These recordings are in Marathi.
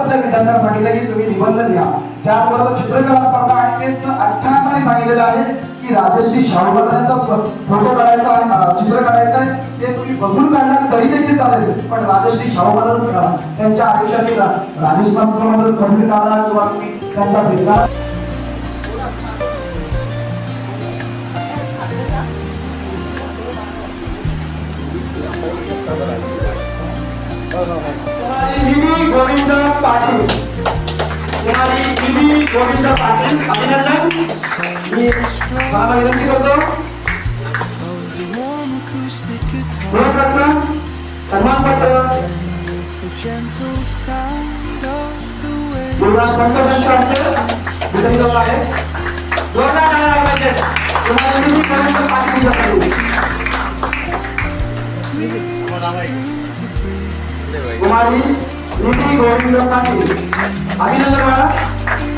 बसल्या विद्यार्थ्यांना सांगितलं की तुम्ही निबंध लिहा, त्याचबरोबर चित्रकला स्पर्धा आहे ते 88 सांगितलेलं आहे की राजश्री शाहू महाराजांचा फोटो काढायचा आहे, चित्र काढायचं आहे, ते तुम्ही बघून काढणार तरी देखील चालेल, पण राजश्री शाहू महाराजांच काढा. त्यांच्या आयुष्यातील राजेश मास्तर काढा किंवा तुम्ही त्यांचा भेटला. गोविंद पाटील, गोविंद पाटील अभिनंदन. मी मला विनंती करतो सन्मानपत्र युवराज संतोषांच्या हस्ते वितरित होत आहे. जोरदार टाळ्या लागल्या पाहिजेत. तुम्हाला गोविंद पाटील कुमारी निधी गोविंद पाटील अभिनंदन मला.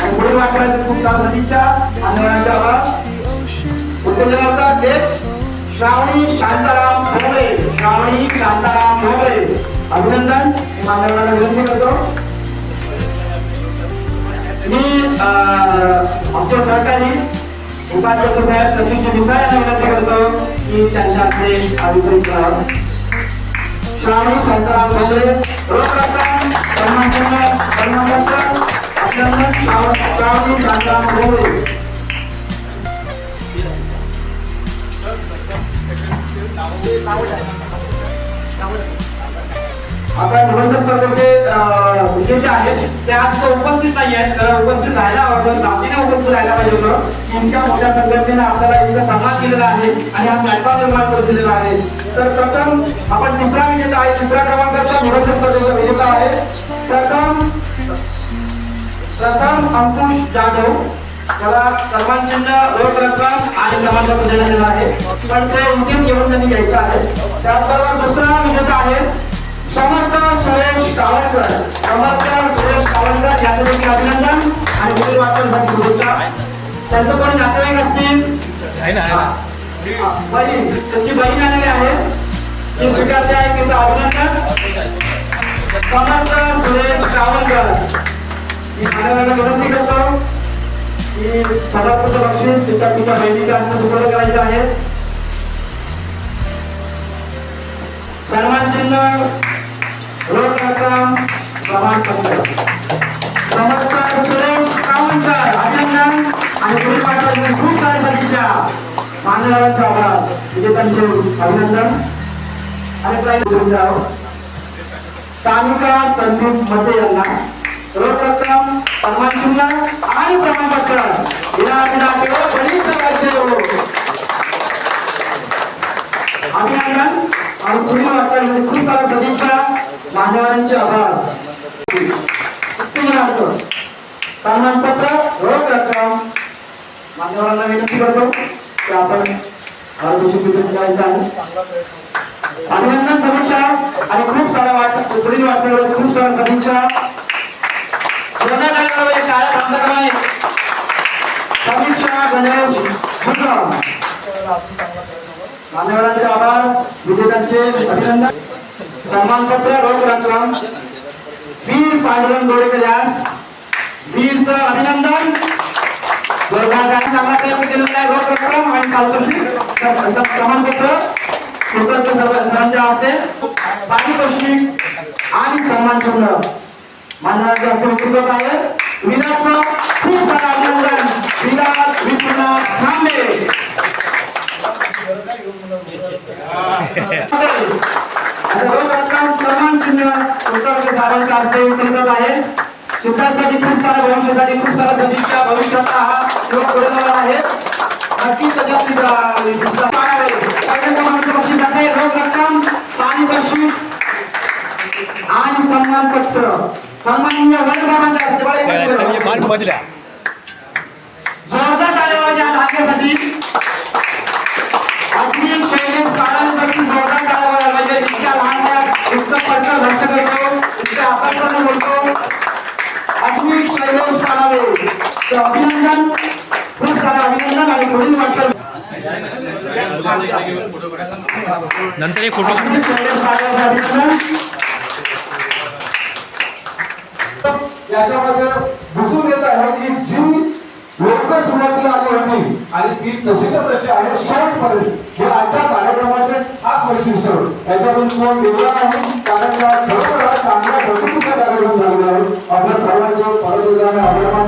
आणि पुढे वाटण्याचे खूप सारा सदिच्छा आंदोलनाच्या आवाज उत्तेजनाचा देश श्रावणी शांताराम भोगळे, श्रावणी शांताराम भोगळे अभिनंदन. मान्यवरांना विनंती करतो मी आमचे सहकारी उपाध्यक्ष साहेब सचिन मिसाळ यांना विनंती करतो की त्यांच्या हस्ते अभिप्राय करावा. श्रावणी शांताराम भोगळे रोख रक्कम सन्मानपत्र अभिनंदन. श्रावणी शांताराम भोगळे. आता निबंध स्पर्धेचे विजेते आहेत ते आज उपस्थित नाही आहेत, तर उपस्थित राहायला हवं, साथीने उपस्थित राहायला पाहिजे होतं. इतक्या मोठ्या संघटनेने आपल्याला इतका सन्मान केलेला आहे आणि हा प्लॅटफॉर्म निर्माण करून दिलेला आहे. तर प्रथम आपण तिसरा विजेता आहे, तिसऱ्या क्रमांकाचा निबंध स्पर्धेचा विजेता आहे प्रथम अंकुश जाधव. त्याला सन्मान चिन्ह, रोख रक्कम आणि प्रमाणपत्र देण्यात येणार आहे, पण ते अंतिम घेऊन त्यांनी घ्यायचं आहे. त्याचबरोबर दुसरा विजेता आहे समर्थ सुरेश कावळकर. समर्थ सुरेश कावळकर याचं देखील अभिनंदन आणि पुढील वाटचालीसाठी शुभेच्छा. त्यांचं पण नातेवाईक असतील, बहीण, त्याची बहीण आलेली आहे, ती स्वीकारते आहे, तिचं अभिनंदन. समर्थ सुरेश कावळकर मी मान्यवरांना विनंती करतो की सभापती बक्षीस तिच्या बहिणीच्या हस्ते सुपूर्द करायचे आहे. सन्मान चिन्ह, रोख रक्कम, प्रमाणपत्र. समर्थ सुरेश कावळकर अभिनंदन आणि पुढील पाठवणी खूप साऱ्या सदिच्छा. मान्यवरांचा आभार, विजेत्यांचे अभिनंदन. आणि प्राईज सानिका संदीप मते यांना रोख रक्कम, सन्मान चिन्ह आणि प्रमाणपत्र. अभिनंदन आणि पुढील वाटचालीसाठी खूप साऱ्या सदिच्छा. मान्यवरांचे आभार. सन्मानपत्र, रोख रक्कम. मान्यवरांना विनंती करतो की आपण करायचं आहे. अभिनंदन, सदिच्छा आणि खूप साऱ्या पुढील वाटचालीसाठी खूप साऱ्या सदिच्छा. मान्यवरांचे आभार, विजेत्यांचे अभिनंदन. सन्मानपत्र, रोख रक्कम. वीर पांडुरंग गोडेकर यास वीरचं अभिनंदन. चांगला प्रयत्न केलेला आहे. रोख रक्कम आणि प्रमाणपत्र सरांच्या हस्ते पारितोषिक आणि सन्मान चिन्ह मान्यवरांच्या हस्ते वितरित होत आहे. विराटचं खूप सारं अभिनंदन. विराट विश्वनाथ थांबे सन्मान चिन्ह साहेबांच्या हस्ते वितरित होत आहे. शिक्षणासाठी खूप साऱ्या भविष्यासाठी खूप साऱ्या सदिच्छा. भविष्याचा हा योग पुढे जाणार आहे. नक्कीच बक्षीस आहे. रोख रक्कम, पारितोषिक आणि सन्मानपत्र. सन्माननीय वडीलसाहेबांच्या हस्ते जोरदार टाळ्या वाजवा या धाग्यासाठी. अगदी शैलेश काळांसाठी जोरदार टाळ्या वाजवा पाहिजे. इतक्या लहान वयात इतकं पटकन लक्ष करतो, इतकं आकर्षण बोलतो. अगदी शैलेश काळावे अभिनंदन, खूप सारं अभिनंदन आणि पुढील वाटतं नंतर एक फोटो. शैलेश काळावे अभिनंदन. याच्यामध्ये दिसून येत आहे की जी लोक सुरुवातीला आली होती आणि ती तशीच्या तशी आहे शेवटपर्यंत हे आजच्या कार्यक्रमाचे खास वैशिष्ट्य याच्यातून कोण वेगळा नाही कारण खरोखर चांगल्या पद्धतीचा कार्यक्रम झालेला आहे आपल्या सर्वांच्या परत एकदा आभार